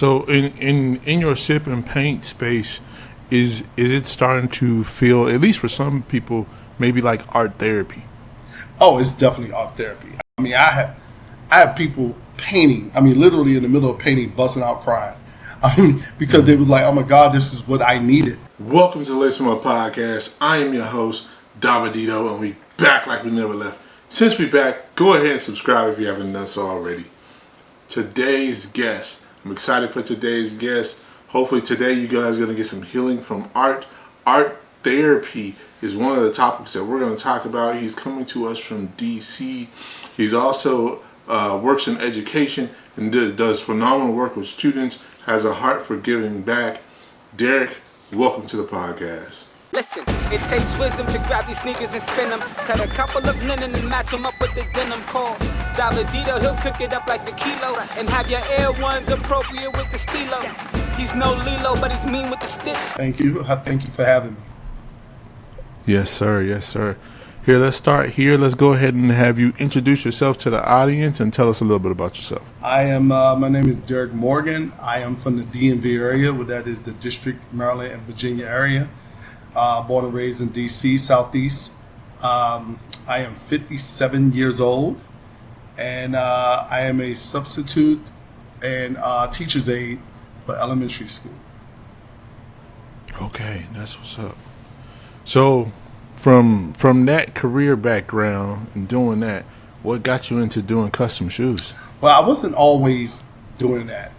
So in your sip and paint space, is it starting to feel, at least for some people, maybe like art therapy? Oh, it's definitely art therapy. I mean, I have people painting. I mean, literally in the middle of painting, busting out crying. I mean, because they was like, "Oh my God, this is what I needed." Welcome to Listen My Podcast. I am your host, Davidito, and we back like we never left. Since we back, go ahead and subscribe if you haven't done so already. Today's guest. I'm excited for today's guest. Hopefully today you guys are going to get some healing from art. Art therapy is one of the topics that we're going to talk about. He's coming to us from DC. He's also works in education and does phenomenal work with students, has a heart for giving back. Derrick, welcome to the podcast. Listen, it takes wisdom to grab these sneakers and spin them. Cut a couple of linen and match them up with the denim core. Davidito, he'll cook it up like a kilo. And have your Air Ones appropriate with the stilo. He's no Lilo, but he's mean with the stitch. Thank you. Thank you for having me. Yes, sir. Yes, sir. Here, let's start here. Let's go ahead and have you introduce yourself to the audience and tell us a little bit about yourself. I am. My name is Derrick Morgan. I am from the DMV area, that is the District, Maryland, and Virginia area. Born and raised in DC, Southeast. I am 57 years old, and I am a substitute and teacher's aide for elementary school. Okay, that's what's up. So, from that career background and doing that, what got you into doing custom shoes? Well, I wasn't always doing that,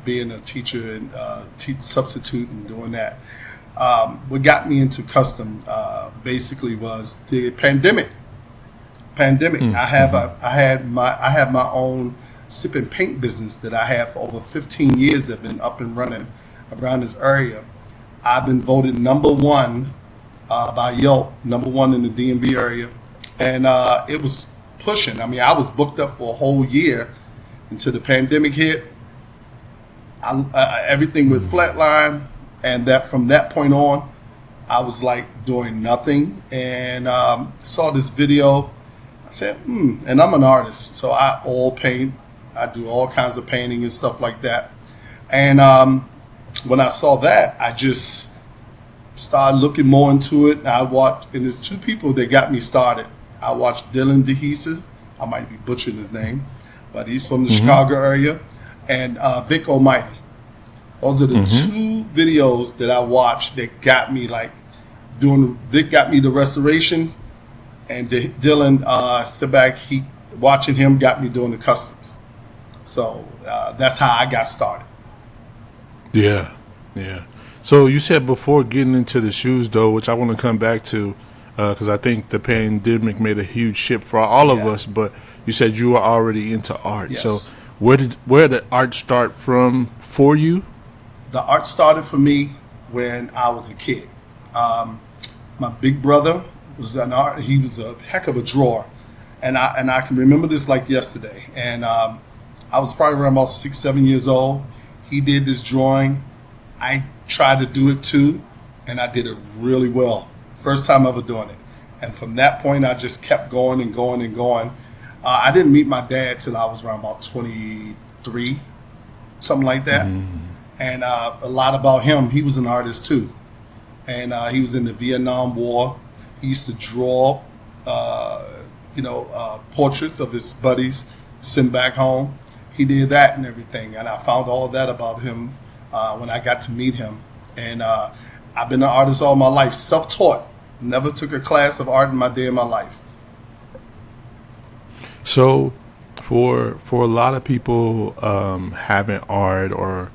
being a teacher and substitute and doing that. What got me into custom basically was the pandemic. Mm-hmm. I have my own sip and paint business that I have for over 15 years that have been up and running around this area. I've been voted number one by Yelp, number one in the DMV area, and it was pushing. I mean, I was booked up for a whole year until the pandemic hit. Everything went flatline. And that from that point on, I was like doing nothing, and saw this video. I said, and I'm an artist, so I oil paint. I do all kinds of painting and stuff like that. And when I saw that, I just started looking more into it. And I watched, and there's two people that got me started. I watched Dylan DeHesa. I might be butchering his name, but he's from the Chicago area, and Vic Almighty. Those are the two videos that I watched that got me Vic got me the restorations, and Dylan sit back, watching him got me doing the customs. So that's how I got started. Yeah. So you said before getting into the shoes though, which I want to come back to, because I think the pandemic made a huge shift for all of us, but you said you were already into art. Yes. So where did art start from for you? The art started for me when I was a kid. My big brother was an art. He was a heck of a drawer, and I can remember this like yesterday. And I was probably around about 6, 7 years old. He did this drawing. I tried to do it too, and I did it really well. First time ever doing it. And from that point, I just kept going and going and going. I didn't meet my dad till I was around about 23, something like that. And a lot about him, he was an artist too. And he was in the Vietnam War. He used to draw, portraits of his buddies, send back home. He did that and everything. And I found all that about him when I got to meet him. And I've been an artist all my life, self-taught. Never took a class of art in my day in my life. So for a lot of people having art or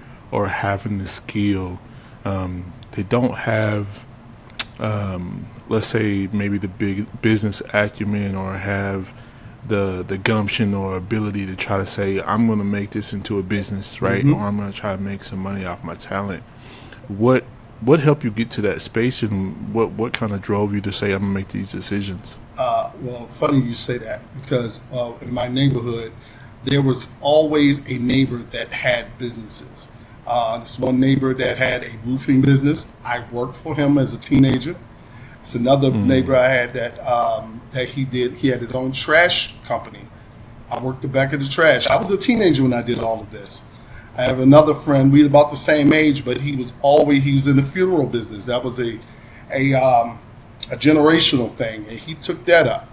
having the skill, they don't have, let's say, maybe the big business acumen or have the gumption or ability to try to say, I'm going to make this into a business, right? Or I'm going to try to make some money off my talent. What helped you get to that space, and what kind of drove you to say, I'm going to make these decisions? Well, funny you say that, because in my neighborhood, there was always a neighbor that had businesses. This one neighbor that had a roofing business. I worked for him as a teenager. It's another neighbor I had that he had his own trash company. I worked the back of the trash. I was a teenager when I did all of this. I have another friend. We about the same age, but he was in the funeral business. That was a generational thing, and he took that up.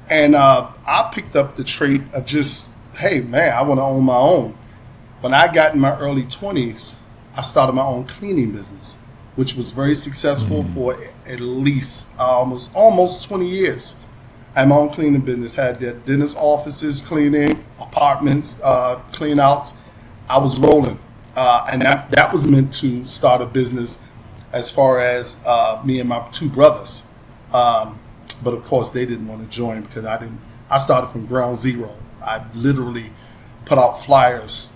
And I picked up the trait of just, hey man, I want to own my own. When I got in my early 20s, I started my own cleaning business, which was very successful for at least almost 20 years. I had my own cleaning business, had dentist offices, cleaning, apartments, clean outs. I was rolling. And that was meant to start a business as far as me and my two brothers. But of course they didn't want to join because I started from ground zero. I literally put out flyers.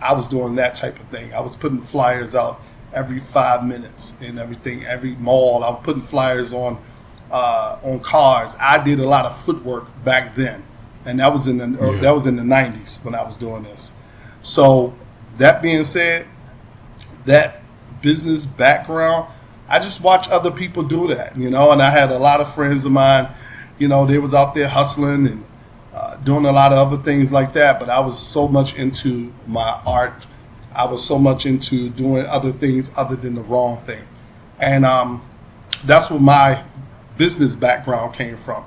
I was doing that type of thing. I was putting flyers out every 5 minutes and everything, every mall. I was putting flyers on cars. I did a lot of footwork back then, and that was in the 90s when I was doing this. So that being said, that business background, I just watch other people do that, and I had a lot of friends of mine, they was out there hustling and doing a lot of other things like that, but I was so much into my art. I was so much into doing other things other than the wrong thing. And that's where my business background came from.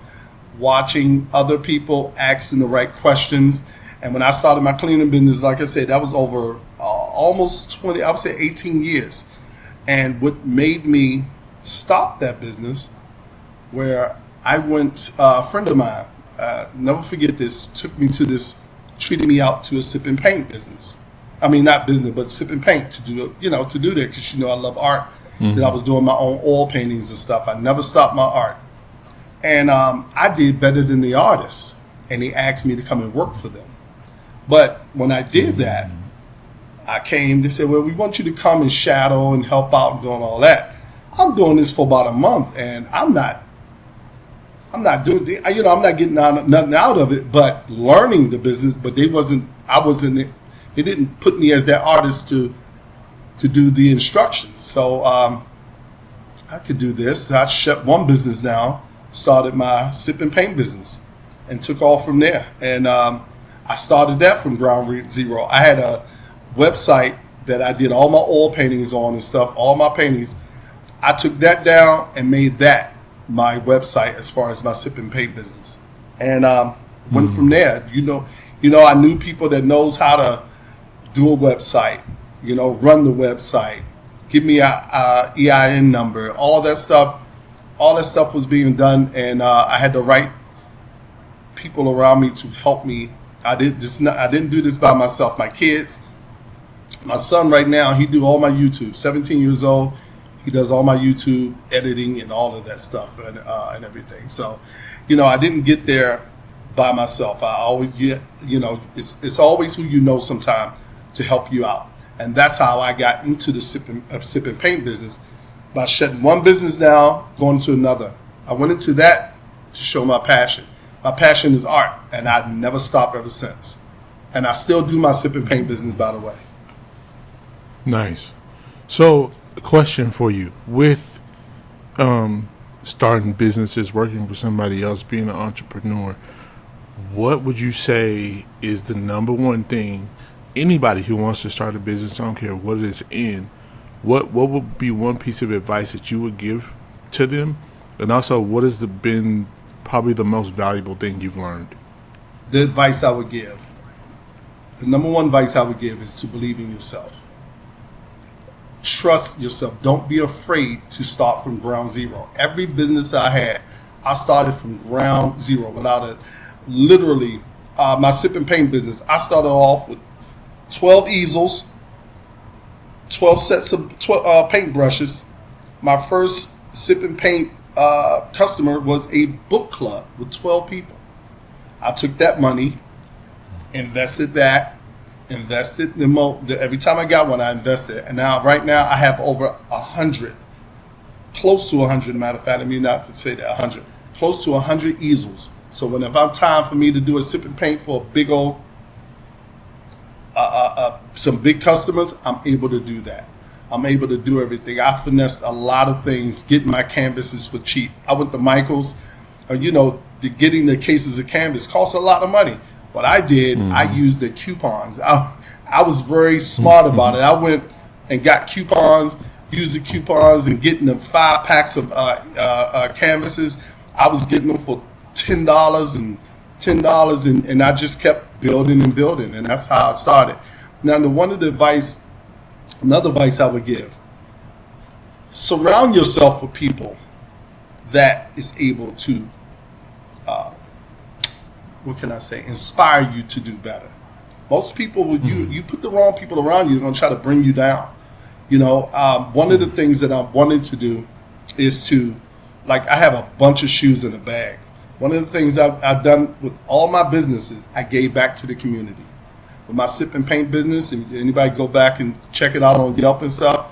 Watching other people, asking the right questions. And when I started my cleaning business, like I said, that was over almost 20, I would say 18 years. And what made me stop that business, where I went, a friend of mine, never forget this, treated me out to a sip and paint business. I mean, not business, but sip and paint to do that because I love art. That I was doing my own oil paintings and stuff. I never stopped my art. And I did better than the artists. And they asked me to come and work for them. But when I did that, they said, well, we want you to come and shadow and help out and doing all that. I'm doing this for about a month, and I'm not doing, I'm not getting nothing out of it, but learning the business. But they didn't put me as that artist to do the instructions. So I could do this. I shut one business down, started my sip and paint business, and took off from there. And I started that from ground zero. I had a website that I did all my oil paintings on and stuff, all my paintings. I took that down and made that my website as far as my sip and paint business. And went from there. I knew people that knows how to do a website, run the website, give me a EIN number, all that stuff was being done, and I had the right people around me to help me. I didn't do this by myself. My kids, my son right now, he do all my YouTube, 17 years old. He does all my YouTube editing and all of that stuff and everything. So, I didn't get there by myself. I always get, it's always who sometime to help you out. And that's how I got into the sip and paint business, by shutting one business down, going to another. I went into that to show my passion. My passion is art, and I've never stopped ever since. And I still do my sip and paint business, by the way. Nice. So, a question for you. With starting businesses, working for somebody else, being an entrepreneur, what would you say is the number one thing anybody who wants to start a business, I don't care what it is in, what would be one piece of advice that you would give to them? And also, what has been probably the most valuable thing you've learned? The advice I would give, the number one advice I would give is to believe in yourself. Trust yourself. Don't be afraid to start from ground zero. Every business I had, I started from ground zero without it. Literally, my sip and paint business, I started off with 12 easels, 12 sets of paint brushes. My first sip and paint customer was a book club with 12 people. I took that money, invested every time I got one, I invested. And right now I have over 100, close to 100, matter of fact, let me not say that, 100, close to 100 easels. So whenever it's time for me to do a sip and paint for a big old, some big customers, I'm able to do that. I'm able to do everything. I finessed a lot of things, getting my canvases for cheap. I went to Michael's, getting the cases of canvas costs a lot of money. What I did, I used the coupons. I I was very smart about it. I went and got coupons, used the coupons, and getting the 5 packs of canvases. I was getting them for $10 and $10, and I just kept building and building, and that's how I started. Now, another advice I would give: surround yourself with people that is able to, inspire you to do better. Most people, when you put the wrong people around you, they're going to try to bring you down. One of the things that I wanted to do is to, like, I have a bunch of shoes in a bag. One of the things I've done with all my businesses, I gave back to the community. With my sip and paint business, and anybody go back and check it out on Yelp and stuff,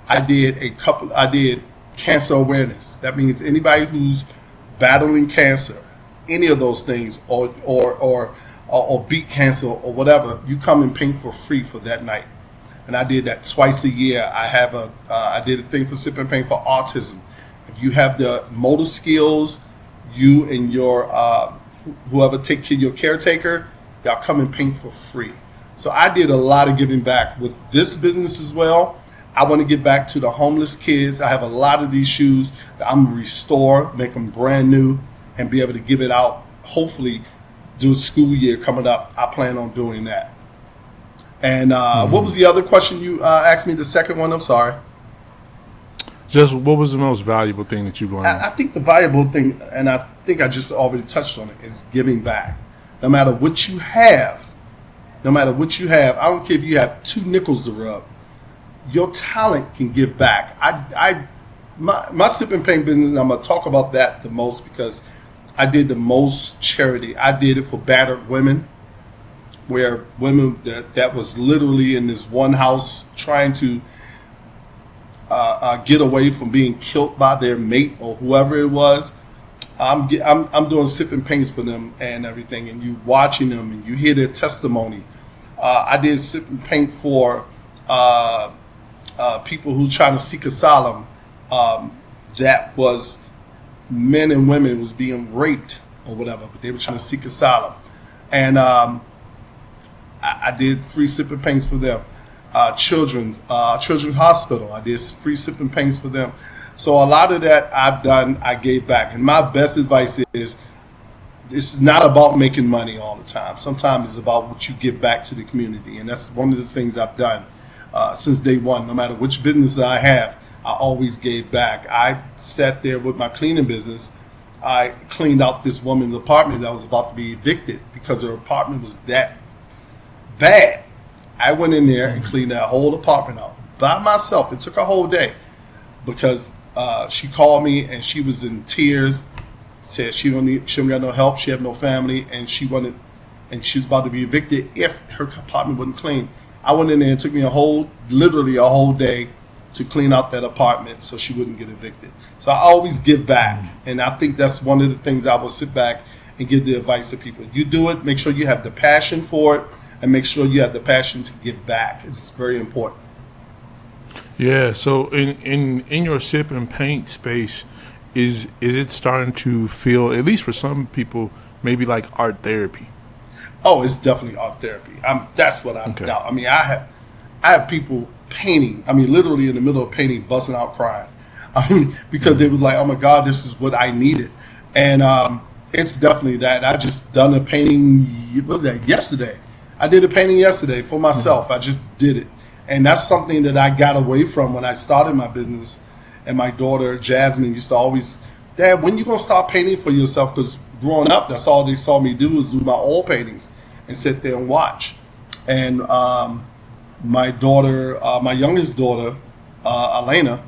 I did cancer awareness. That means anybody who's battling cancer, any of those things, or beat cancer or whatever, you come and paint for free for that night. And I did that twice a year. I did a thing for sip and paint for autism. If you have the motor skills, you and your whoever take care of your caretaker, y'all come and paint for free. So I did a lot of giving back with this business as well. I want to get back to the homeless kids. I have a lot of these shoes that I'm going to restore, make them brand new, and be able to give it out. Hopefully, do a school year coming up. I plan on doing that. And what was the other question you asked me? The second one, I'm sorry. Just what was the most valuable thing that you've learned? I think the valuable thing, and I think I just already touched on it, is giving back. No matter what you have, I don't care if you have 2 nickels to rub, your talent can give back. My sip and paint business, I'm going to talk about that the most because I did the most charity. I did it for battered women, where women that was literally in this one house trying to get away from being killed by their mate or whoever it was. I'm doing sip and paints for them and everything, and you watching them and you hear their testimony. I did sip and paint for people who trying to seek asylum. That was men and women was being raped or whatever, but they were trying to seek asylum, and I did free sip and paints for them. Children's hospital, I did free sip and paints for them. So a lot of that I've done, I gave back. And my best advice is, it's not about making money all the time. Sometimes it's about what you give back to the community. And that's one of the things I've done since day one. No matter which business I have, I always gave back. I sat there with my cleaning business. I cleaned out this woman's apartment that was about to be evicted because her apartment was that bad. I went in there and cleaned that whole apartment out by myself. It took a whole day because she called me and she was in tears. Said she don't got no help. She had no family, and she was about to be evicted if her apartment wasn't clean. I went in there and it took me literally a whole day to clean out that apartment so she wouldn't get evicted. So I always give back, and I think that's one of the things I will sit back and give the advice to people. You do it. Make sure you have the passion for it. And make sure you have the passion to give back. It's very important. Yeah. So in your sip and paint space, is it starting to feel, at least for some people, maybe like art therapy? Oh, it's definitely art therapy. That's what I've done. I mean, I have people painting. I mean, literally in the middle of painting, busting out crying. I mean, because they was like, "Oh my God, this is what I needed," and it's definitely that. I just done a painting. What was that? Yesterday. I did a painting yesterday for myself. I just did it. And that's something that I got away from when I started my business. And my daughter, Jasmine, used to always, "Dad, when you going to start painting for yourself?" Because growing up, that's all they saw me do was do my oil paintings and sit there and watch. And my daughter, my youngest daughter, Elena,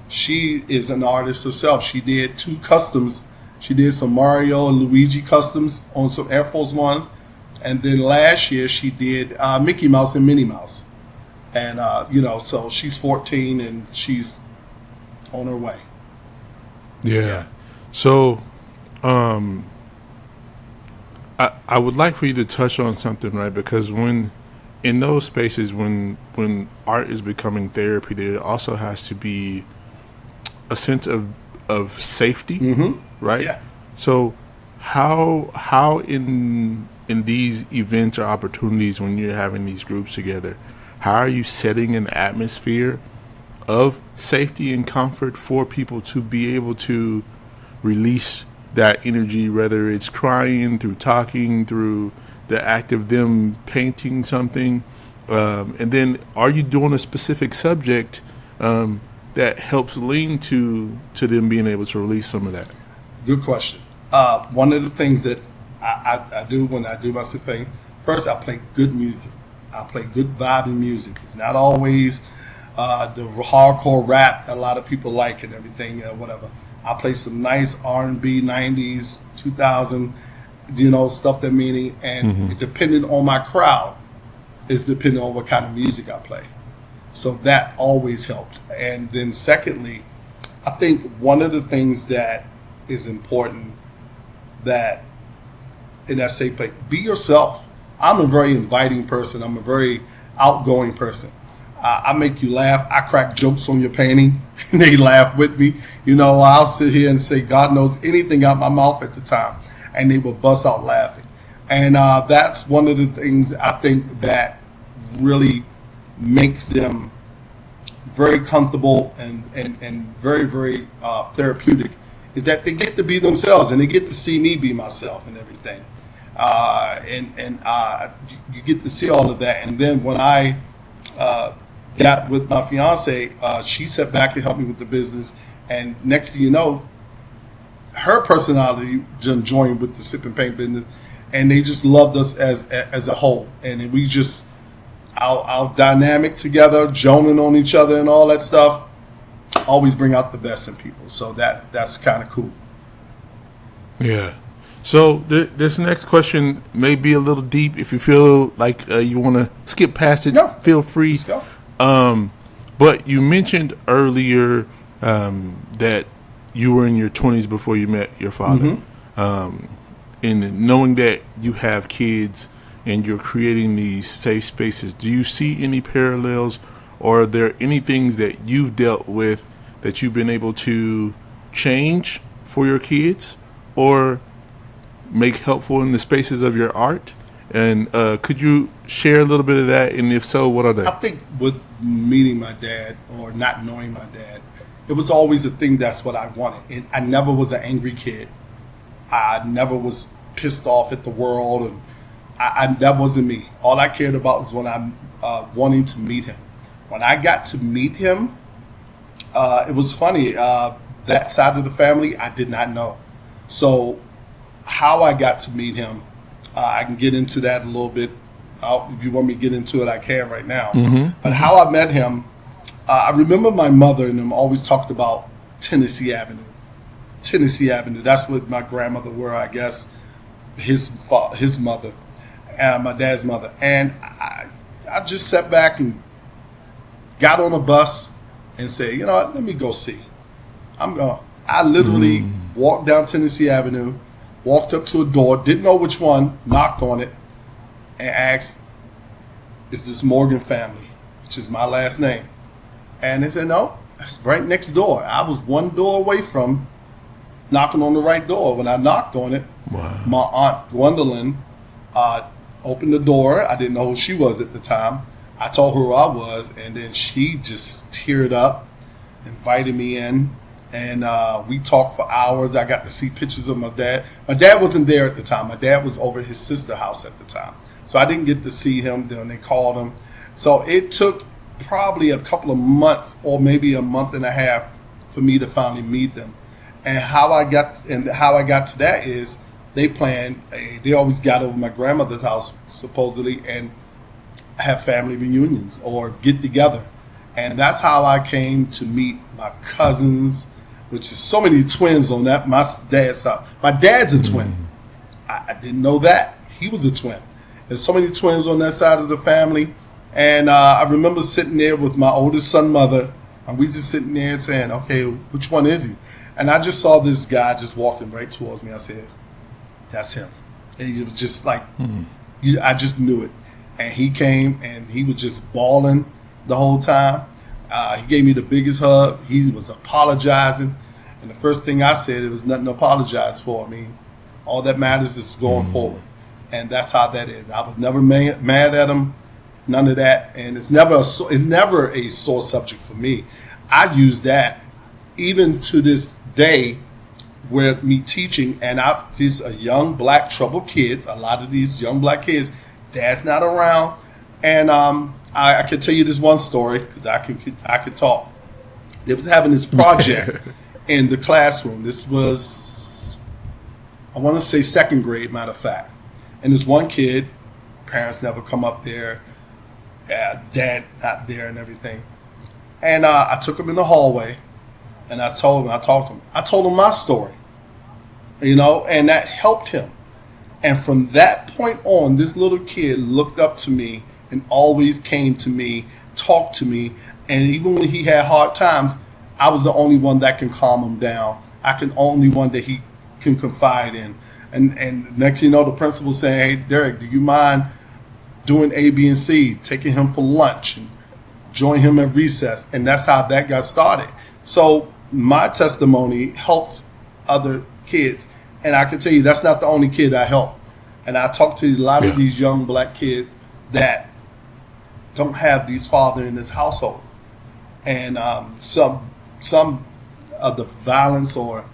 she is an artist herself. She did 2 customs. She did some Mario and Luigi customs on some Air Force Ones. And then last year she did Mickey Mouse and Minnie Mouse. And, so she's 14 and she's on her way. Yeah. So I would like for you to touch on something, right? Because when in those spaces, when art is becoming therapy, there also has to be a sense of safety, right? Yeah. So how in in these events or opportunities when you're having these groups together, how are you setting an atmosphere of safety and comfort for people to be able to release that energy, whether it's crying, through talking, through the act of them painting something? And then are you doing a specific subject that helps lean to them being able to release some of that? Good question. One of the things that I do when I do my sip painting, first I play good music. I play good vibing music. It's not always the hardcore rap that a lot of people like and everything, whatever. I play some nice R&B, 90s, 2000, stuff that meaning. And depending on my crowd is depending on what kind of music I play. So that always helped. And then secondly, I think one of the things that is important that in that safe place, be yourself. I'm a very inviting person. I'm a very outgoing person. I make you laugh. I crack jokes on your painting, and they laugh with me. I'll sit here and say God knows anything out my mouth at the time, and they will bust out laughing. And that's one of the things I think that really makes them very comfortable and very, very therapeutic, is that they get to be themselves and they get to see me be myself and everything. You get to see all of that. And then when I got with my fiance, she sat back and helped me with the business. And next thing you know, her personality joined with the sip and paint business, and they just loved us as a whole. And we just our dynamic together, joning on each other and all that stuff, always bring out the best in people. So that's kind of cool. Yeah. So this next question may be a little deep. If you feel like you want to skip past it, feel free. Let's go. But you mentioned earlier that you were in your 20s before you met your father. And knowing that you have kids and you're creating these safe spaces, do you see any parallels, or are there any things that you've dealt with that you've been able to change for your kids or make helpful in the spaces of your art? And could you share a little bit of that? And if so, what are they? I think with meeting my dad or not knowing my dad, it was always a thing that's what I wanted. And I never was an angry kid. I never was pissed off at the world. And that wasn't me. All I cared about was when I'm wanting to meet him. When I got to meet him, it was funny. That side of the family, I did not know. So how I got to meet him, I can get into that a little bit. If you want me to get into it, I can right now. But how I met him, I remember my mother and them always talked about Tennessee Avenue. Tennessee Avenue, that's what my grandmother were, I guess, his mother, and my dad's mother. And I just sat back and got on a bus and said, you know what, let me go see. I literally walked down Tennessee Avenue, walked up to a door, didn't know which one, knocked on it, and asked, is this Morgan family, which is my last name? And they said, no, that's right next door. I was one door away from knocking on the right door. When I knocked on it, my aunt Gwendolyn opened the door. I didn't know who she was at the time. I told her who I was, and then she just teared up, invited me in, and we talked for hours. I got to see pictures of my dad. My dad wasn't there at the time. My dad was over at his sister's house at the time. So I didn't get to see him. Then they called him. So it took probably a couple of months or maybe a month and a half for me to finally meet them. And how I got to that is they always got over my grandmother's house supposedly and have family reunions or get together. And that's how I came to meet my cousins, which is so many twins on that my dad's side. My dad's a twin. I didn't know that. He was a twin. There's so many twins on that side of the family. And I remember sitting there with my oldest son mother, and we just sitting there saying, okay, which one is he? And I just saw this guy just walking right towards me. I said, that's him. And he was just like, I just knew it. And he came and he was just bawling the whole time. He gave me the biggest hug. He was apologizing. And the first thing I said, there was nothing to apologize for. I mean, all that matters is going forward. And that's how that is. I was never mad at him, none of that. And it's never a sore subject for me. I use that even to this day with me teaching. And these are young black troubled kids. A lot of these young black kids, dad's not around. And I can tell you this one story because I could talk. They was having this project in the classroom. This was, I want to say, second grade, matter of fact. And this one kid, parents never come up there, dad not there and everything. And I took him in the hallway, and I told him my story, and that helped him. And from that point on, this little kid looked up to me and always came to me, talked to me, and even when he had hard times, I was the only one that can calm him down. Only one that he can confide in. And next thing you know, the principal saying, "Hey, Derrick, do you mind doing A, B, and C, taking him for lunch and join him at recess?" And that's how that got started. So my testimony helps other kids. And I can tell you, that's not the only kid I help. And I talk to a lot of these young black kids that don't have these father in this household. And some of the violence or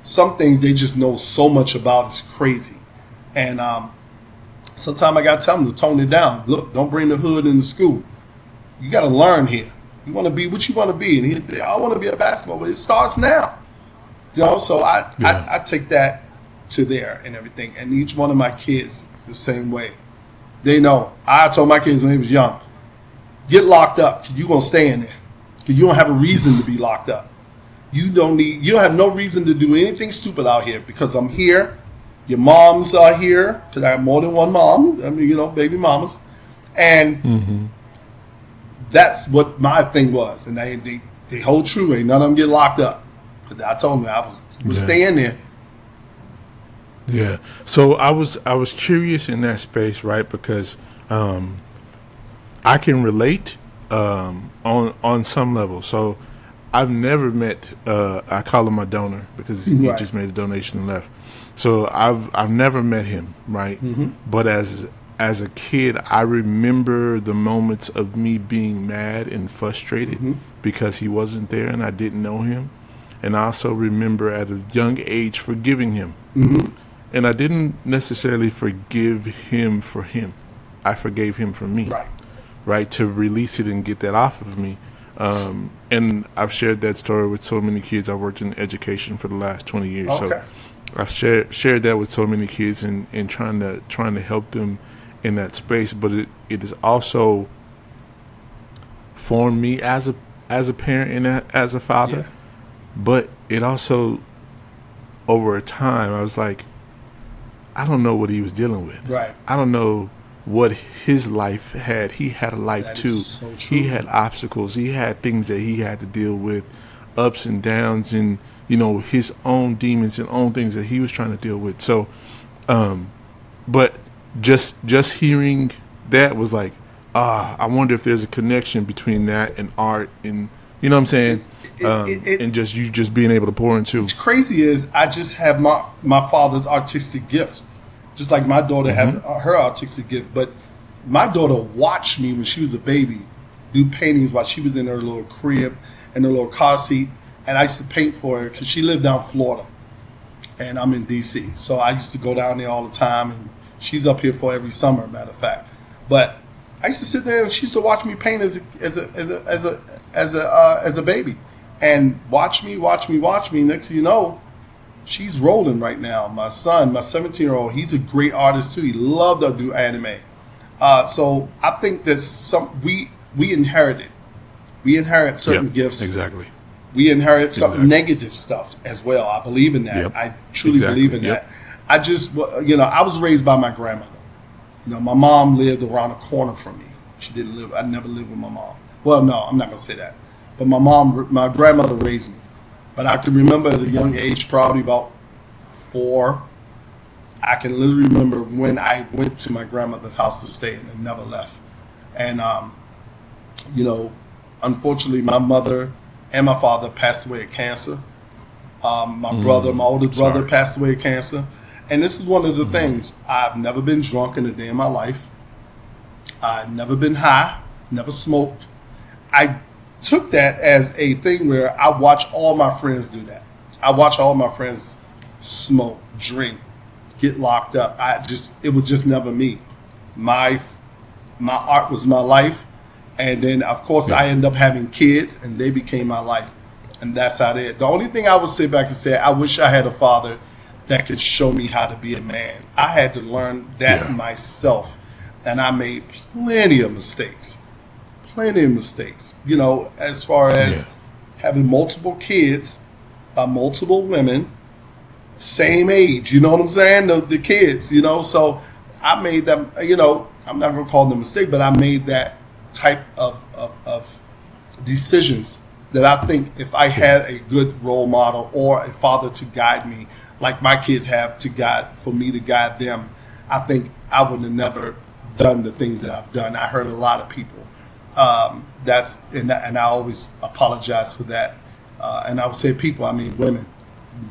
some things they just know so much about is crazy. And sometimes I got to tell them to tone it down. Look, don't bring the hood into school. You got to learn here. You want to be what you want to be. And I want to be a basketball, but it starts now. So I take that to there and everything. And each one of my kids the same way. They know. I told my kids when they was young, get locked up. You're going to stay in there. Because you don't have a reason to be locked up. You don't have no reason to do anything stupid out here because I'm here. Your moms are here because I have more than one mom. I mean, baby mamas. And that's what my thing was. And they hold true. Ain't none of them get locked up. Because I told them I was staying there. Yeah. So I was curious in that space, right? Because I can relate on some level. So I've never met. I call him my donor because he just made a donation and left. So I've never met him, right? Mm-hmm. But as a kid, I remember the moments of me being mad and frustrated because he wasn't there and I didn't know him. And I also remember at a young age forgiving him. Mm-hmm. And I didn't necessarily forgive him for him. I forgave him for me, right? To release it and get that off of me. And I've shared that story with so many kids. I've worked in education for the last 20 years. Okay. So I've shared that with so many kids and trying to help them in that space. But it has also formed me as a parent and as a father. Yeah. But it also, over a time, I was like, I don't know what he was dealing with. Right. I don't know what his life had. He had a life that too. So he had obstacles. He had things that he had to deal with, ups and downs, and his own demons and own things that he was trying to deal with. So, but just hearing that was like, I wonder if there's a connection between that and art, and you know what I'm saying. And just being able to pour into. What's crazy is I just have my father's artistic gift, just like my daughter had her artistic gift. But my daughter watched me when she was a baby do paintings while she was in her little crib in her little car seat, and I used to paint for her because she lived down Florida, and I'm in D.C. So I used to go down there all the time, and she's up here for every summer, matter of fact. But I used to sit there and she used to watch me paint as a baby. And watch me. Next thing you know, she's rolling right now. My son, my 17-year-old, he's a great artist too. He loved to do anime. So I think there's we inherited. We inherit certain gifts. Exactly. We inherit some negative stuff as well. I believe in that. Yep. I truly believe in that. I just, I was raised by my grandmother. My mom lived around the corner from me. She didn't live. I never lived with my mom. Well, no, I'm not gonna say that. But my grandmother raised me. But I can remember at a young age, probably about 4, I can literally remember when I went to my grandmother's house to stay and never left. And, unfortunately, my mother and my father passed away of cancer. My older brother passed away of cancer. And this is one of the things. I've never been drunk in a day in my life. I've never been high, never smoked. I took that as a thing where I watch all my friends do that. I watch all my friends smoke, drink, get locked up. It was just never me. My art was my life. And then, of course, I ended up having kids, and they became my life. And that's how it is. The only thing I would sit back and say, I wish I had a father that could show me how to be a man. I had to learn that myself. And I made plenty of mistakes. You know, as far as having multiple kids by multiple women, same age, you know what I'm saying? The kids, you know. So I made them, you know, I'm not going to call them a mistake, but I made that type of decisions that I think if I had a good role model or a father to guide me, like my kids have for me to guide them, I think I would have never done the things that I've done. I hurt a lot of people. And I always apologize for that. And I would say people, I mean women,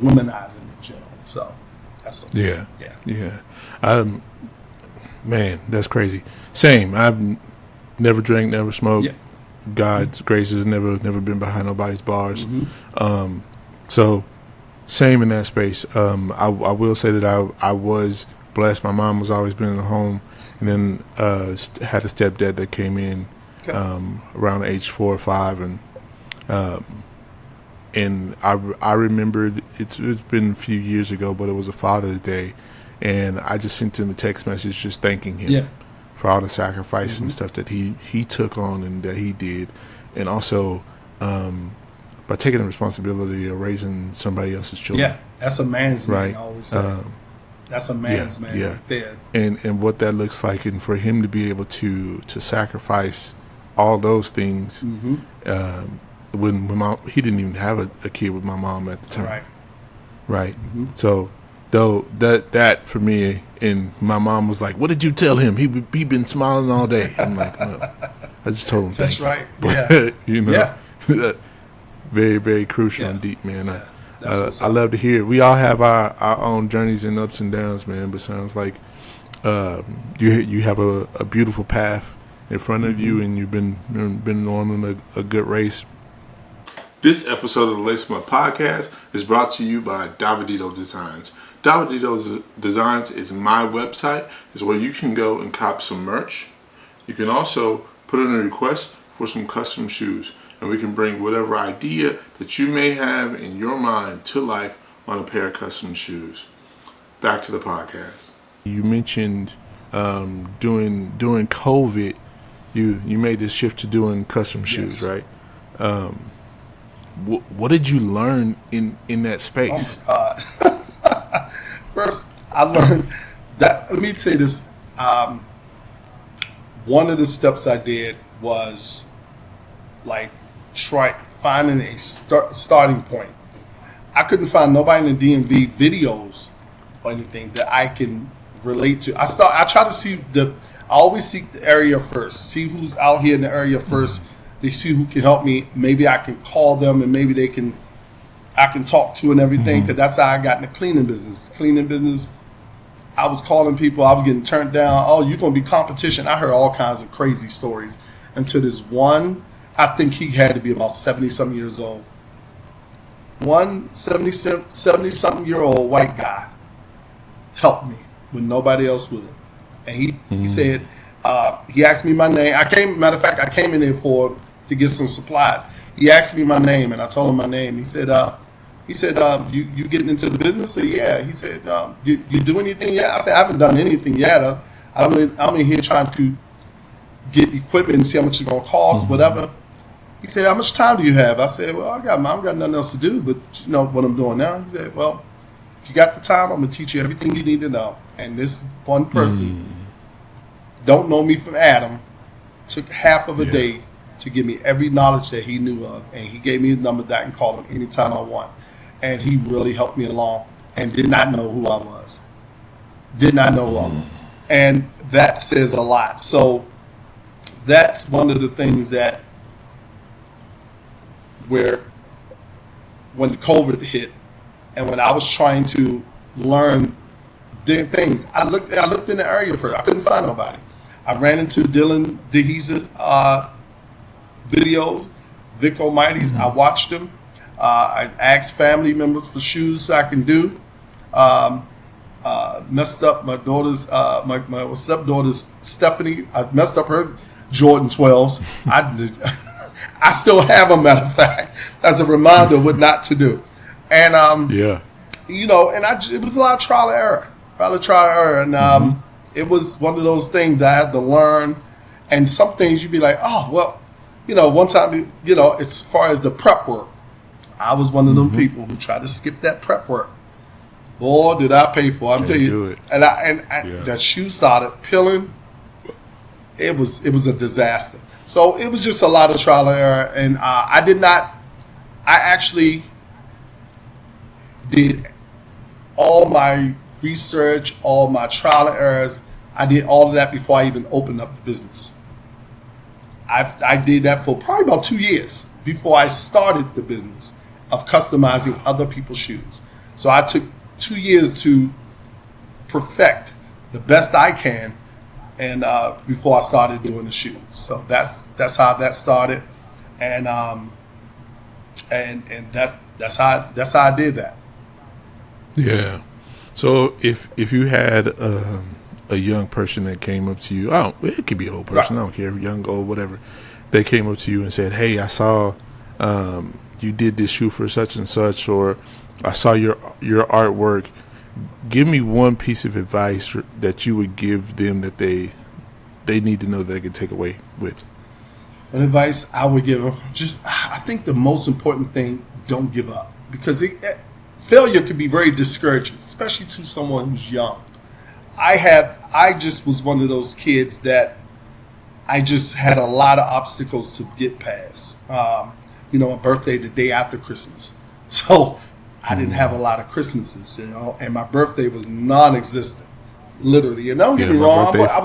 womanizing in general. So that's okay. Yeah. Man, that's crazy. Same. I've never drank, never smoked. Yeah. God's grace has never been behind nobody's bars. So same in that space. I will say that I was blessed. My mom was always been in the home, and then had a stepdad that came in around age 4 or 5, and I remember it's been a few years ago, but it was a Father's Day, and I just sent him a text message just thanking him for all the sacrifice and stuff that he took on and that he did, and also by taking the responsibility of raising somebody else's children. Yeah, that's a man's man. I always say. That's a man's man right there. And what that looks like, and for him to be able to sacrifice all those things. When he didn't even have a kid with my mom at the time. Right. So though that for me, and my mom was like, "What did you tell him? He been smiling all day." I'm like, well, I just told him. That's right. But, you know, very, very crucial and deep, man. I love to hear it. We all have our own journeys and ups and downs, man. But sounds like you have a beautiful path in front of you, and you've been on a good race. This episode of the Lace My Podcast is brought to you by Davidito Designs. Davidito Designs is my website. It's where you can go and cop some merch. You can also put in a request for some custom shoes, and we can bring whatever idea that you may have in your mind to life on a pair of custom shoes. Back to the podcast. You mentioned during COVID, you made this shift to doing custom shoes, right? What did you learn in that space? Oh my God. First, I learned that, let me say this, one of the steps I did was like finding a starting point. I couldn't find nobody in the DMV videos or anything that I can relate to. I try to see I always seek the area first, see who's out here in the area first. They see who can help me. Maybe I can call them, and maybe I can talk to and everything, because that's how I got in the cleaning business. I was calling people. I was getting turned down. Oh, you're going to be competition. I heard all kinds of crazy stories until this one, I think he had to be about 70-something years old. One 70-something year old white guy helped me when nobody else would. And he said, he asked me my name. I came in there to get some supplies. He asked me my name, and I told him my name. He said, you getting into the business? I said, yeah. He said, you do anything yet? I said, I haven't done anything yet. I'm in here trying to get equipment and see how much it's going to cost, whatever. He said, how much time do you have? I said, well, I've got nothing else to do, but you know what I'm doing now. He said, well, if you got the time, I'm going to teach you everything you need to know. And this one person, don't know me from Adam, took half of a day to give me every knowledge that he knew of, and he gave me a number that I can call him anytime I want. And he really helped me along, and did not know who I was. And that says a lot. So that's one of the things that where when COVID hit, and when I was trying to learn did things. I looked in the area first. I couldn't find nobody. I ran into Dylan DeHee's videos, Vic Almighty's. I watched them. I asked family members for shoes so I can do. Messed up my daughter's, my stepdaughter's Stephanie. I messed up her Jordan 12s. I still have them, matter of fact, as a reminder of what not to do. And you know, and it was a lot of trial and error, and it was one of those things that I had to learn. And some things you'd be like, oh well, you know, one time, you know, as far as the prep work, I was one of them people who tried to skip that prep work. Boy, did I pay for it. I'm telling you. And that shoe started peeling. It was a disaster. So it was just a lot of trial and error. And I actually did all my research, all my trial and errors. I did all of that before I even opened up the business. I did that for probably about 2 years before I started the business of customizing other people's shoes. So I took 2 years to perfect the best I can, and before I started doing the shoes. So that's how that started, and that's how I did that. Yeah. So if you had a young person that came up to you, it could be an old person, I don't care, young, old, whatever. They came up to you and said, "Hey, I saw you did this shoe for such and such, or I saw your artwork. Give me one piece of advice that you would give them that they need to know that they can take away with." An advice I would give them, I think the most important thing, don't give up, because failure can be very discouraging, especially to someone who's young. I just was one of those kids that I just had a lot of obstacles to get past. You know, my birthday the day after Christmas, so I didn't have a lot of Christmases, you know, and my birthday was non-existent, literally. And don't get me wrong, I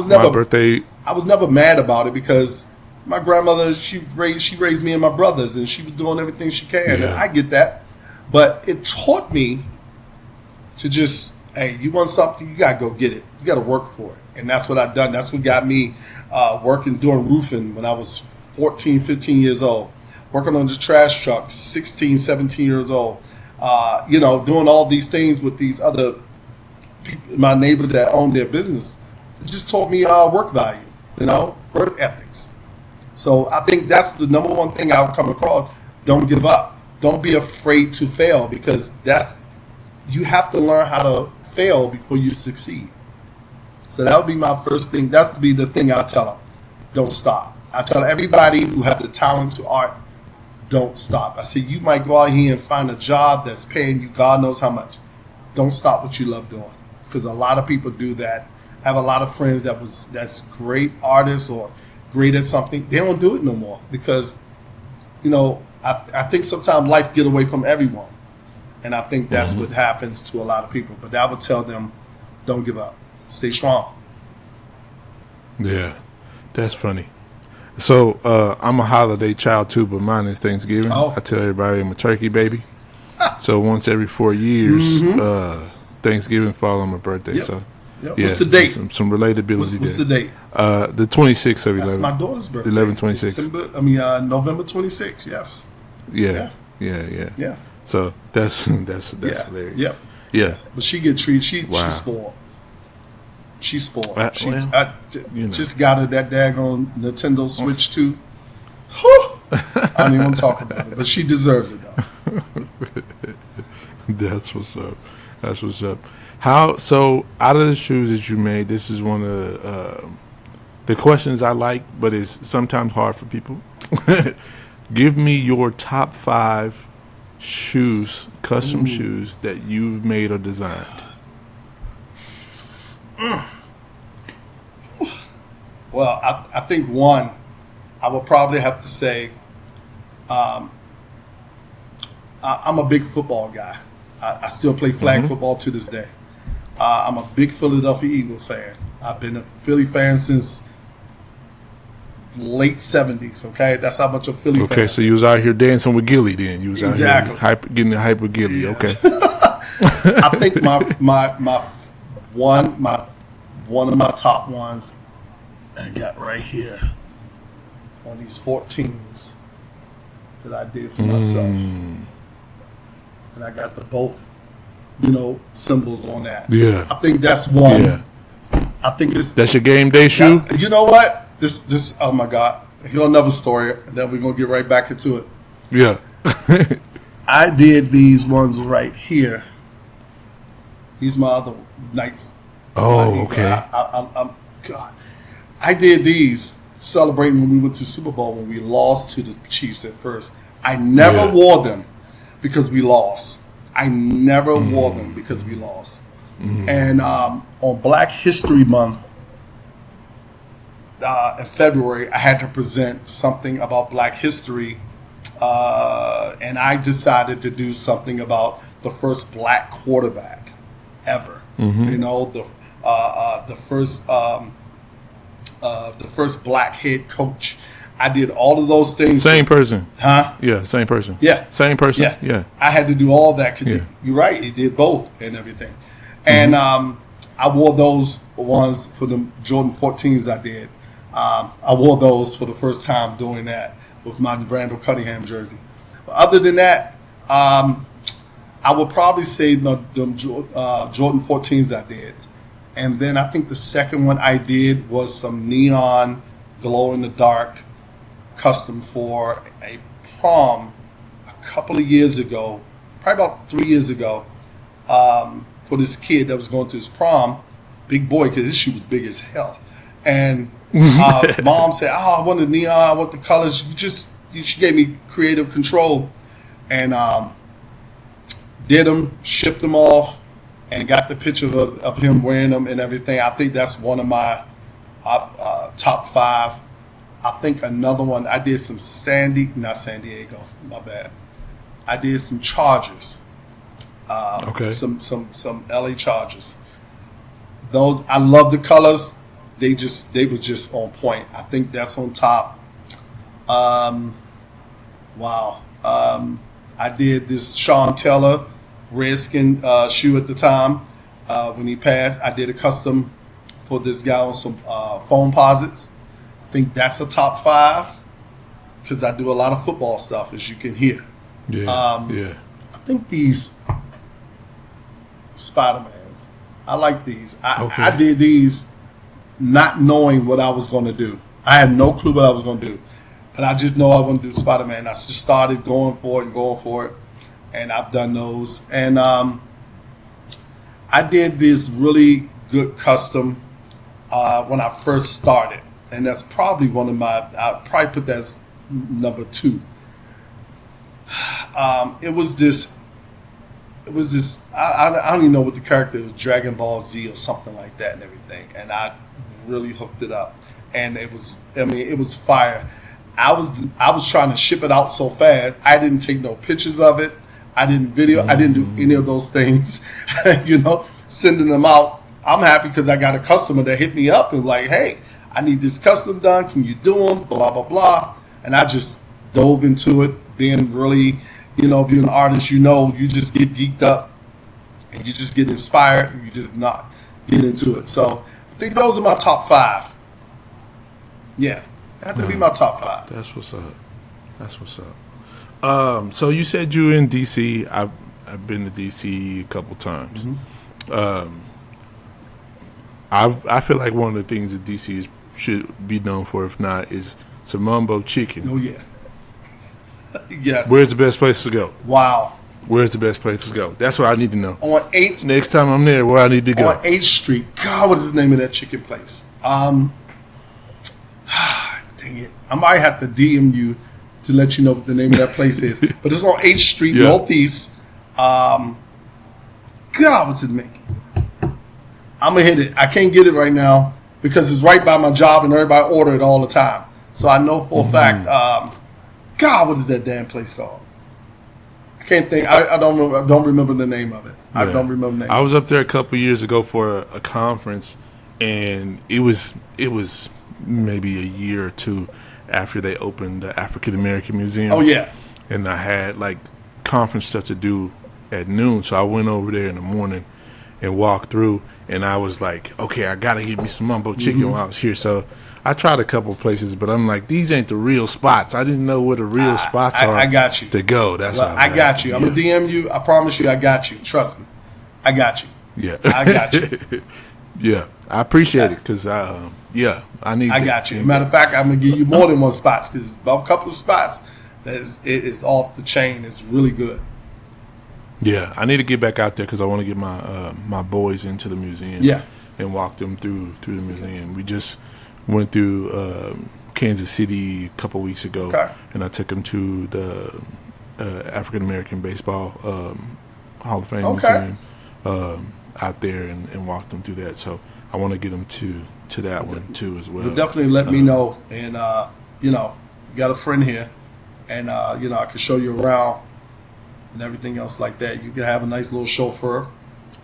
was never mad about it, because my grandmother, she raised me and my brothers, and she was doing everything she can, and I get that. But it taught me to just, hey, you want something, you gotta go get it. You gotta work for it, and that's what I've done. That's what got me working, doing roofing when I was 14, 15 years old, working on the trash truck, 16, 17 years old. You know, doing all these things with these other people, my neighbors that own their business. It just taught me work value, you know, work ethics. So I think that's the number one thing I'll come across. Don't give up. Don't be afraid to fail, because you have to learn how to fail before you succeed. So that would be my first thing. That's to be the thing I tell them. Don't stop. I tell everybody who have the talent to art, don't stop. I say, you might go out here and find a job that's paying you God knows how much. Don't stop what you love doing, because a lot of people do that. I have a lot of friends that's great artists or great at something. They don't do it no more, because, you know, I think sometimes life get away from everyone, and I think that's what happens to a lot of people. But I would tell them, don't give up. Stay strong. Yeah, that's funny. So I'm a holiday child too, but mine is Thanksgiving. I tell everybody I'm a turkey baby. So once every 4 years, Thanksgiving fall on my birthday. Yep. So yeah, what's the date? Some relatability. What's the date? The 26th of 11. That's my daughter's birthday. 11/26. November 26th. Yes. Yeah. So that's hilarious. Yep. Yeah. But she get treated. She's spoiled. She's spoiled. I just got her that daggone Nintendo Switch 2. I don't even want to talk about it, but she deserves it though. That's what's up. That's what's up. So out of the shoes that you made, this is one of the questions I like, but it's sometimes hard for people. Give me your top 5 shoes, custom shoes that you've made or designed. Well, I think one, I would probably have to say, I'm a big football guy. I still play flag football to this day. I'm a big Philadelphia Eagles fan. I've been a Philly fan since late 70s, okay? That's how much a Philly fan. Okay, so you was out here dancing with Gilly then. You was out here getting the hype with Gilly, okay. I think my one of my top ones I got right here on these 14s that I did for myself, and I got the both, symbols on that. Yeah, I think that's one. Yeah. I think that's your game day shoe. You know what? This. Oh my God! Here's another story, and then we're gonna get right back into it. Yeah. I did these ones right here. These my other nice. Oh, okay. I'm God. I did these celebrating when we went to Super Bowl when we lost to the Chiefs at first. I never wore them because we lost. I never wore them because we lost. And on Black History Month in February, I had to present something about Black history, and I decided to do something about the first black quarterback ever. The first black head coach. I did all of those things. Same person. Huh? Yeah, same person. Yeah. Same person. Yeah. Yeah. I had to do all that because you're right. It did both and everything. And I wore those ones for the Jordan 14s I did. I wore those for the first time doing that with my Randall Cunningham jersey. But other than that, I would probably say the Jordan 14s I did. And then I think the second one I did was some neon glow-in-the-dark custom for a prom a couple of years ago, probably about 3 years ago, for this kid that was going to his prom, big boy, because his shoe was big as hell. And mom said, I want the neon, I want the colors. She gave me creative control. And did them, shipped them off, and got the picture of him wearing them and everything. I think that's one of my top 5. I think another one, I did some not San Diego, my bad. I did some Chargers. Some LA Chargers. Those, I love the colors. They was just on point. I think that's on top. Wow. I did this Sean Taylor Redskin shoe at the time when he passed. I did a custom for this guy on some foam posits. I think that's a top 5 because I do a lot of football stuff, as you can hear. Yeah. I think these Spider-Mans, I like these. I did these not knowing what I was going to do. I had no clue what I was going to do. But I just know I want to do Spider-Man. I just started going for it. And I've done those. And I did this really good custom when I first started. And that's probably one of my, I'd probably put that as number 2. It was this, I don't even know what the character was, Dragon Ball Z or something like that and everything. And I really hooked it up. And it was fire. I was trying to ship it out so fast. I didn't take no pictures of it. I didn't video. I didn't do any of those things. Sending them out. I'm happy because I got a customer that hit me up and like, hey, I need this custom done. Can you do them? Blah, blah, blah. And I just dove into it, being really, if you're an artist, you just get geeked up and you just get inspired and you just not get into it. So I think those are my top 5. Yeah. That had to be my top 5. That's what's up. So you said you were in DC. I've been to DC a couple times. I feel like one of the things that DC should be known for, if not, is some Mumbo chicken. Oh yeah. Yes. Where's the best place to go? Wow. Where's the best place to go? That's what I need to know. On 8th. Next time I'm there, where I need to go? On 8th Street. God, what is the name of that chicken place? Dang it. I might have to DM you to let you know what the name of that place is. But it's on 8th Street, Northeast. God, what's it making? I'm going to hit it. I can't get it right now because it's right by my job and everybody order it all the time. So I know for a fact. God, what is that damn place called? I can't think. I don't remember the name of it. I don't remember the name. I was up there a couple years ago for a conference, and it was maybe a year or 2 after they opened the African American Museum. Oh yeah. And I had like conference stuff to do at noon, so I went over there in the morning, and walk through, and I was like, okay, I gotta get me some mumbo chicken while I was here. So I tried a couple places, but I'm like, these ain't the real spots. I didn't know where the real spots are. I got you to go. That's well, what I got you. I'm gonna DM you. I promise you, I got you. Trust me, I got you. Yeah, I got you. Yeah, I appreciate it because I need. I got you. As a matter of fact, I'm gonna give you more than one spots because a couple of spots that is off the chain. It's really good. Yeah, I need to get back out there because I want to get my my boys into the museum. Yeah. And walk them through the museum. We just went through Kansas City a couple weeks ago, and I took them to the African American Baseball Hall of Fame Museum out there and walked them through that. So I want to get them to that one too as well. You'll definitely let me know, and you got a friend here, and I can show you around and everything else like that. You can have a nice little chauffeur.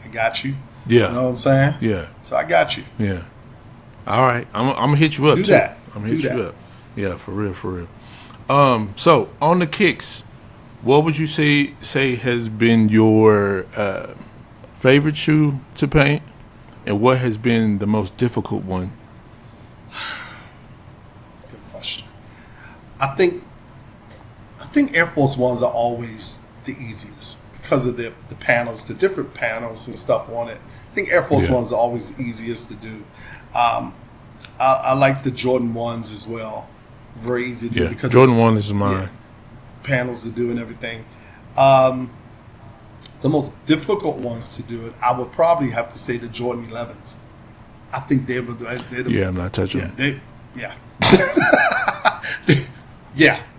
I got you. Yeah. You know what I'm saying? Yeah. So I got you. Yeah. All right. I'm gonna hit you up Do too. that. I'm gonna hit you up. Yeah, for real. So on the kicks, what would you say has been your favorite shoe to paint, and what has been the most difficult one? Good question. I think Air Force Ones are always the easiest because of the panels, the different panels and stuff on it. I think Air Force Ones are always the easiest to do. I like the Jordan 1s as well. Very easy to do because Jordan 1 is mine. Panels to do and everything. The most difficult ones to do it, I would probably have to say the Jordan 11s. I think they're the I'm not touching them.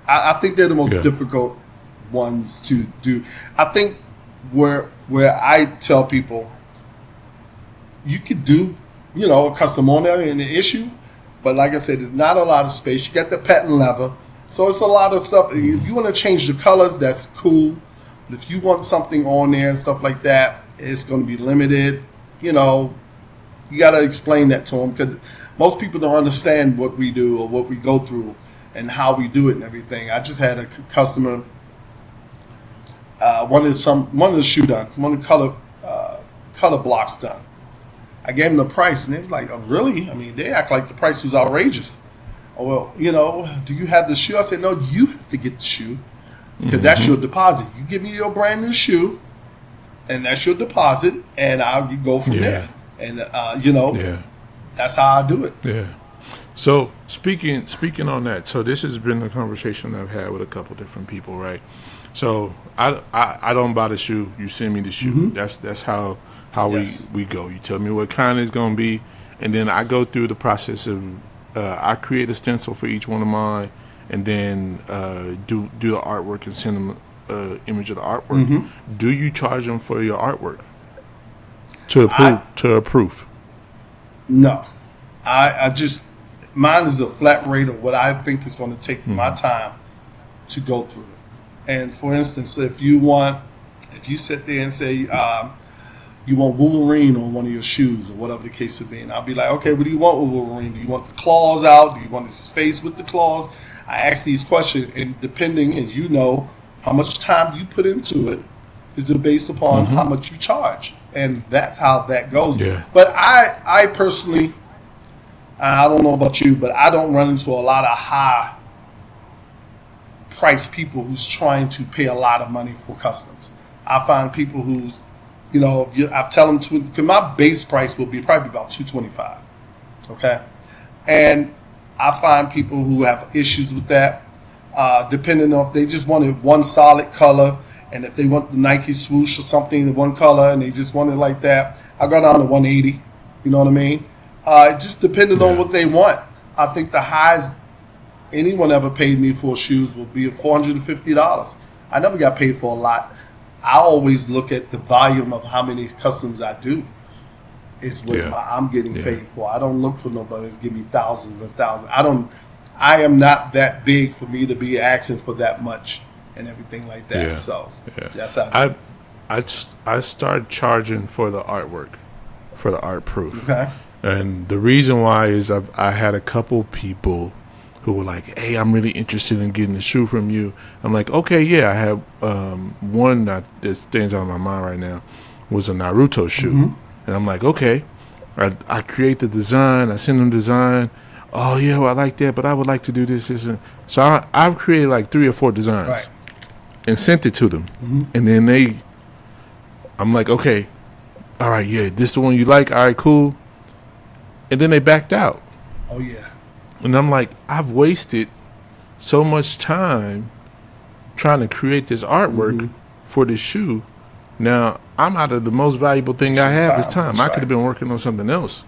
I think they're the most difficult ones to do. I think where I tell people you could do a custom on there in the issue, but like I said, there's not a lot of space. You got the patent leather, so it's a lot of stuff. If you want to change the colors, that's cool. But if you want something on there and stuff like that, it's going to be limited. You got to explain that to them because most people don't understand what we do or what we go through and how we do it and everything. I just had a customer. One of the shoe done, one of the color blocks done. I gave them the price, and they was like, "Oh, really?" I mean, they act like the price was outrageous. Oh, well, do you have the shoe? I said, "No, you have to get the shoe because that's your deposit. You give me your brand new shoe, and that's your deposit, and I'll go from there." And that's how I do it. Yeah. So speaking on that, so this has been a conversation I've had with a couple different people, right? So I don't buy the shoe. You send me the shoe. That's how we go. You tell me what kind it's going to be, and then I go through the process of I create a stencil for each one of mine, and then do the artwork and send them an image of the artwork. Do you charge them for your artwork to approve? No, I just mine is a flat rate of what I think is going to take my time to go through it. And for instance, if you sit there and say you want Wolverine on one of your shoes or whatever the case would be, and I'll be like, okay, what do you want with Wolverine? Do you want the claws out? Do you want his face with the claws? I ask these questions, and depending, as you know, how much time you put into it is based upon how much you charge, and that's how that goes. Yeah. But I personally, and I don't know about you, but I don't run into a lot of high price people who's trying to pay a lot of money for customs. I find people who's, I tell them because my base price will be probably about $225, okay, and I find people who have issues with that, depending on if they just wanted one solid color, and if they want the Nike swoosh or something in one color, and they just want it like that, I go down to $180. You know what I mean? It just depended on what they want. I think the highest anyone ever paid me for shoes will be $450. I never got paid for a lot. I always look at the volume of how many customs I do. Is what I'm getting paid for. I don't look for nobody to give me thousands and thousands. I am not that big for me to be asking for that much and everything like that. So that's how I started charging for the artwork, for the art proof. Okay. And the reason why is I had a couple people who were like, "Hey, I'm really interested in getting the shoe from you." I'm like, "Okay, yeah." I have one that stands out in my mind right now was a Naruto shoe. And I'm like, okay. I create the design. I send them design. Oh, yeah, well, I like that, but I would like to do this. And so I've created like 3 or 4 designs. Right. And sent it to them. And then I'm like, okay, all right, yeah, this is the one you like. All right, cool. And then they backed out. Oh, yeah. And I'm like, I've wasted so much time trying to create this artwork for this shoe. Now, I'm out of the most valuable thing I have is time. I could have been working on something else,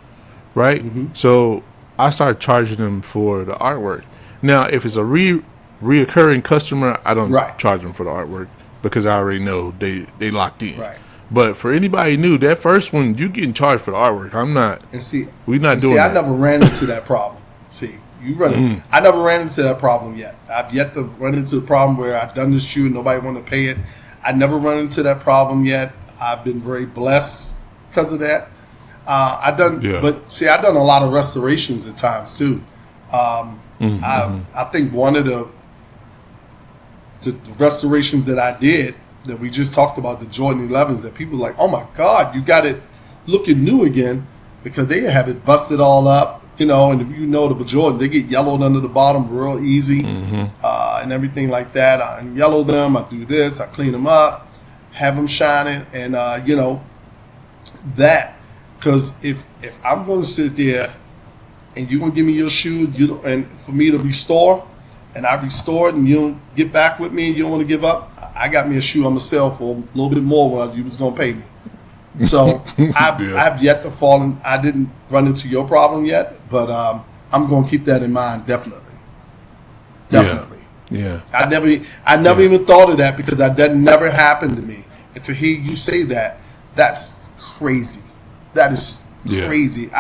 right? So I started charging them for the artwork. Now, if it's a reoccurring customer, I don't charge them for the artwork because I already know they locked in. Right. But for anybody new, that first one, you getting charged for the artwork. I'm not. And see, we're not doing that. I never ran into that problem. See, you run it. I never ran into that problem yet. I've yet to run into the problem where I've done the shoe and nobody want to pay it. I never run into that problem yet. I've been very blessed because of that. I've done a lot of restorations at times too. I think one of the restorations that I did that we just talked about, the Jordan 11s, that people are like, oh my God, you got it looking new again, because they have it busted all up, and if you know the Jordan, they get yellowed under the bottom real easy and everything like that. I yellow them, I do this, I clean them up, have them shining, and that, because if I'm going to sit there and you're going to give me your shoe, and for me to restore, and I restore it, and you don't get back with me, and you don't want to give up, I got me a shoe I'm going to sell for a little bit more what you was going to pay me. So I've yet to fall in. I didn't run into your problem yet, but I'm going to keep that in mind, definitely. Yeah. I never even thought of that, because that never happened to me. And to hear you say that, that's crazy. That is crazy.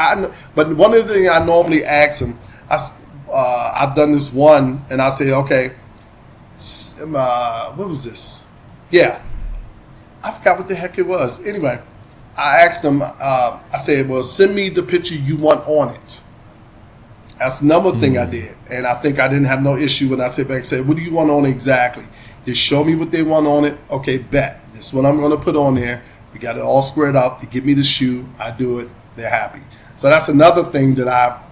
But one of the things I normally ask them, I've done this one, and I say, okay, what was this? Yeah, I forgot what the heck it was. Anyway, I asked them, I said, well, send me the picture you want on it. That's another thing I did. And I think I didn't have no issue when I sit back and said, what do you want on it exactly? Just show me what they want on it. Okay, bet. This is what I'm going to put on there. We got it all squared up. They give me the shoe. I do it. They're happy. So that's another thing that I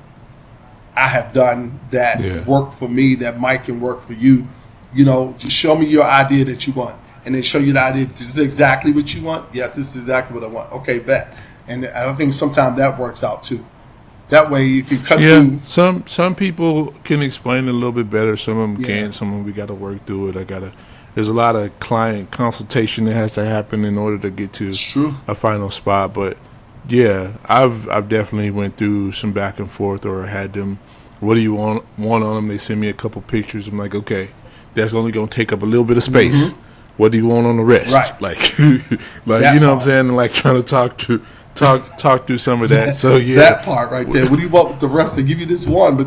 have done that worked for me, that might can work for you. Just show me your idea that you want, and then show you the idea. This is exactly what you want. Yes, this is exactly what I want. Okay, bet. And I think sometimes that works out too. That way you can cut through. Some people can explain it a little bit better. Some of them can. Some of them we got to work through it. There's a lot of client consultation that has to happen in order to get to a final spot. But yeah, I've definitely went through some back and forth, or had them. What do you want on them? They send me a couple pictures. I'm like, okay, that's only going to take up a little bit of space. What do you want on the rest? Right. Like you know what I'm saying? And like trying to talk through some of that. So yeah, that part right there. What do you want with the rest? They give you this one, but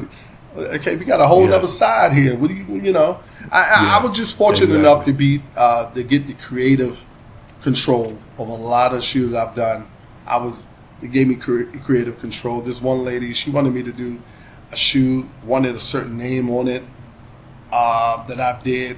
okay, we got a whole other side here. What do you know? I was just fortunate enough to get the creative control of a lot of shoes I've done. It gave me creative control. This one lady, she wanted me to do a shoe, wanted a certain name on it that I did.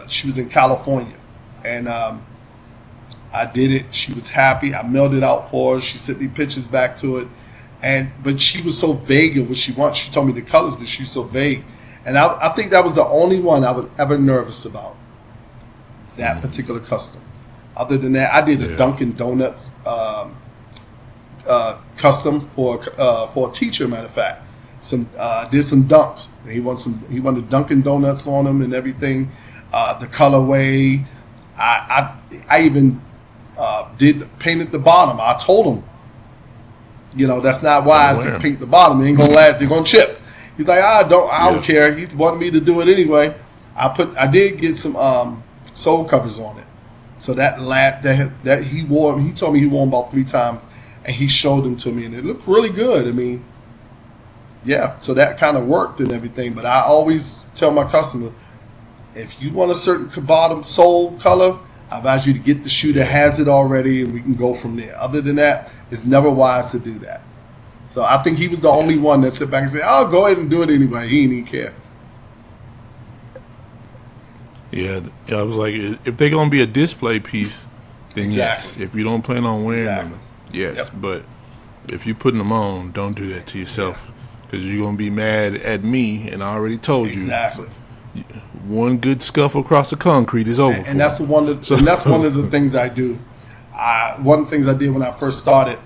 She was in California, and I did it. She was happy. I mailed it out for her. She sent me pictures back to it, but she was so vague of what she wants. She told me the colors, but she's so vague, and I think that was the only one I was ever nervous about. That particular custom. Other than that, I did a Dunkin' Donuts custom for a teacher. Matter of fact, did some dunks. He wanted Dunkin' Donuts on them and everything. The colorway. I even painted the bottom. I told him, that's not wise to paint the bottom. It ain't gonna last. They're gonna chip. He's like, I don't care. He wanted me to do it anyway. I did get some sole covers on it. So that he wore them. He told me he wore them about 3 times, and he showed them to me, and it looked really good. I mean, yeah. So that kind of worked and everything. But I always tell my customer, if you want a certain bottom sole color, I advise you to get the shoe that has it already, and we can go from there. Other than that, it's never wise to do that. So I think he was the only one that sit back and say, "Oh, go ahead and do it anyway." He didn't even care. Yeah, I was like, if they're gonna be a display piece, then yes. If you don't plan on wearing them, Yes, Yep. but if you're putting them on, don't do that to yourself because you're going to be mad at me, and I already told Exactly. you. One good scuff across the concrete is over. And that's one of the things I do. One of the things I did when I first started,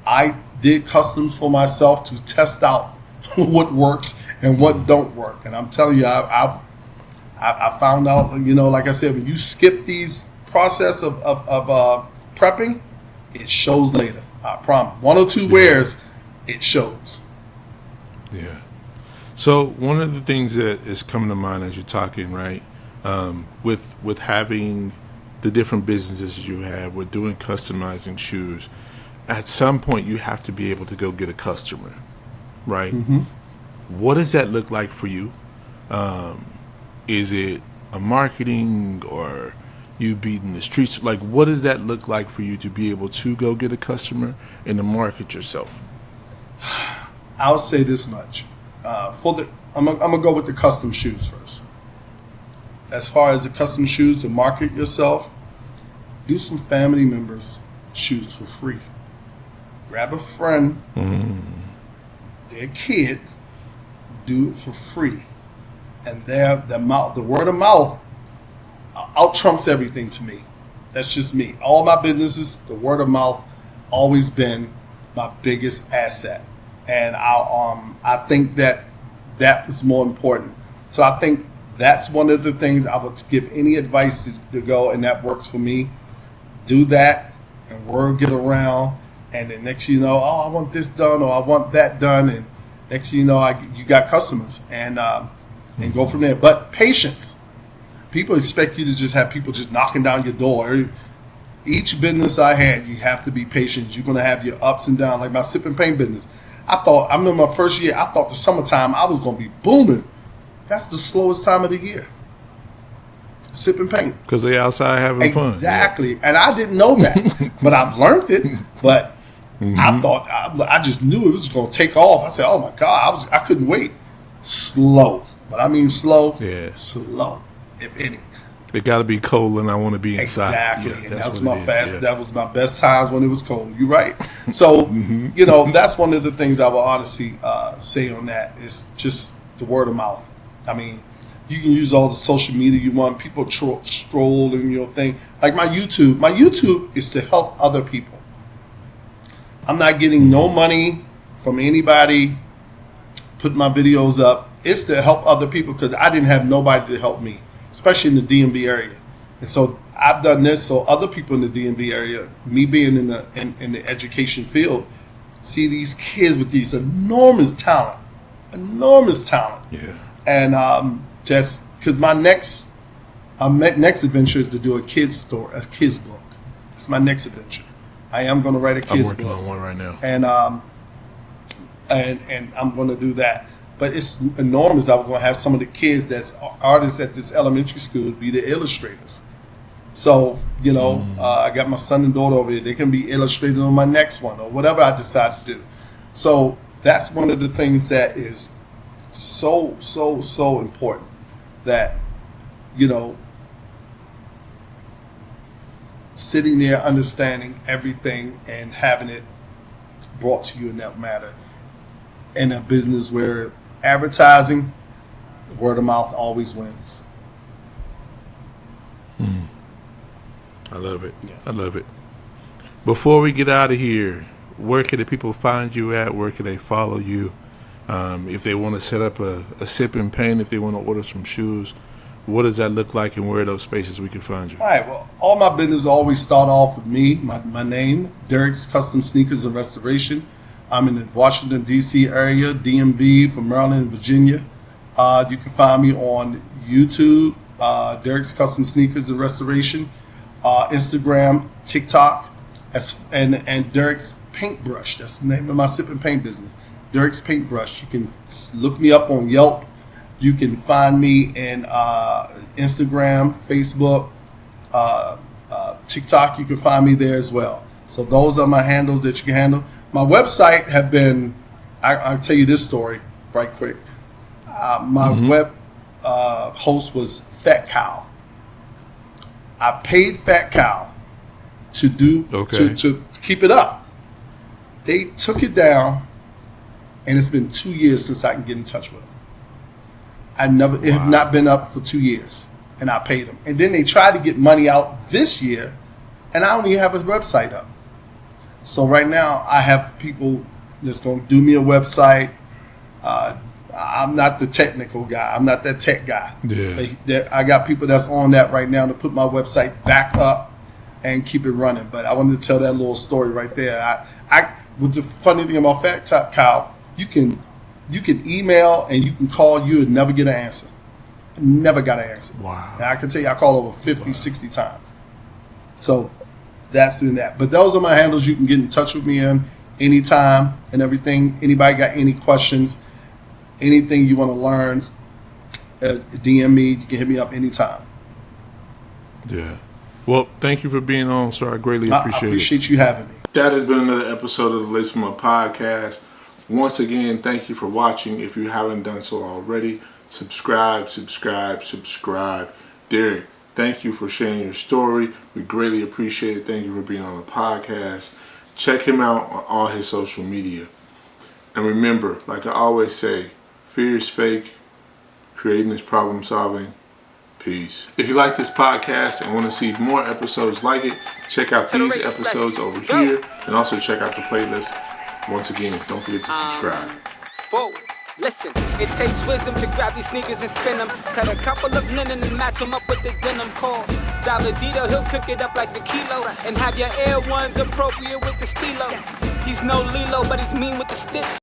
I did customs for myself to test out what works and what don't work. And I'm telling you, I found out, like I said, when you skip these process of prepping, it shows later. I promise. One or two wears, it shows. Yeah. So one of the things that is coming to mind as you're talking, right, with having the different businesses you have, with doing customizing shoes, at some point you have to be able to go get a customer, right? Mm-hmm. What does that look like for you? Is it a marketing or you beating the streets? Like, what does that look like for you to be able to go get a customer and to market yourself? I'll say this much. I'm gonna go with the custom shoes first. As far as the custom shoes to market yourself, do some family members' shoes for free. Grab a friend, their kid, do it for free, and the word of mouth out trumps everything to me. That's just me. All my businesses, the word of mouth, always been my biggest asset, and I think that is more important. So I think that's one of the things I would give any advice to go, and that works for me. Do that, and word get around, and then next you know, I want this done or I want that done, and next you know, you got customers, and go from there. But patience. People expect you to just have people just knocking down your door. Each business I had, you have to be patient. You're going to have your ups and downs. Like my sip and paint business. I remember my first year, I thought the summertime I was going to be booming. That's the slowest time of the year. Sip and paint. Because they outside having fun. Exactly. Yeah. And I didn't know that. But I've learned it. But I thought, I just knew it was going to take off. I said, oh my God, I couldn't wait. Slow. But I mean slow. Yeah. Slow, if any. It got to be cold, and I want to be inside. Exactly, Yeah, and that was my fast. Yeah. That was my best times when it was cold. You're right. So, that's one of the things I will honestly say on that is just the word of mouth. I mean, you can use all the social media you want. People stroll in your thing. Like my YouTube. My YouTube is to help other people. I'm not getting no money from anybody putting my videos up. It's to help other people because I didn't have nobody to help me, especially in the DMV area. And so I've done this so other people in the DMV area, me being in the education field, see these kids with these enormous talent. Yeah. And just because my next adventure is to do a kids book. It's my next adventure. I am going to write a kids book. I'm working on one right now. And I'm going to do that. But it's enormous. I'm going to have some of the kids that's artists at this elementary school be the illustrators. So, I got my son and daughter over here. They can be illustrated on my next one or whatever I decide to do. So that's one of the things that is so, so, so important that, sitting there, understanding everything and having it brought to you in that matter. In a business where advertising, word of mouth always wins. I love it. Yeah. I love it. Before we get out of here, where can the people find you at? Where can they follow you? If they want to set up a sip and paint, if they want to order some shoes, what does that look like, and where are those spaces we can find you? All right. Well, all my business always start off with me, my name, DerricksCustomSneakers and Restoration. I'm in the Washington, D.C. area, DMV, from Maryland and Virginia. You can find me on YouTube, Derrick's Custom Sneakers and Restoration, Instagram, TikTok, and Derrick's Paintbrush. That's the name of my sip and paint business, Derrick's Paintbrush. You can look me up on Yelp. You can find me in Instagram, Facebook, TikTok. You can find me there as well. So those are my handles that you can handle. My website have been, I'll tell you this story right quick. My web host was Fat Cow. I paid Fat Cow to do to keep it up. They took it down, and it's been 2 years since I can get in touch with them. It have not been up for 2 years, and I paid them. And then they tried to get money out this year, and I don't even have a website up. So right now, I have people that's going to do me a website. I'm not the technical guy. I'm not that tech guy. Yeah. I got people that's on that right now to put my website back up and keep it running. But I wanted to tell that little story right there. With the funny thing about Fat Top Cow, you can email and you can call. You would never get an answer. Never got an answer. Wow. And I can tell you, I called over 50, 60 times. So that's in that. But those are my handles. You can get in touch with me in anytime and everything. Anybody got any questions, anything you want to learn, DM me. You can hit me up anytime. Yeah. Well, thank you for being on, sir. I greatly appreciate it. I appreciate you having me. That has been another episode of the Listen Up Podcast. Once again, thank you for watching. If you haven't done so already, subscribe. Derrick, thank you for sharing your story. We greatly appreciate it. Thank you for being on the podcast. Check him out on all his social media. And remember, like I always say, fear is fake. Creating is problem solving. Peace. If you like this podcast and want to see more episodes like it, check out these episodes over here and also check out the playlist. Once again, don't forget to subscribe. Listen, it takes wisdom to grab these sneakers and spin them. Cut a couple of linen and match them up with the denim core. Dito, he'll cook it up like the kilo and have your Air Ones appropriate with the stilo. He's no Lilo, but he's mean with the stitch.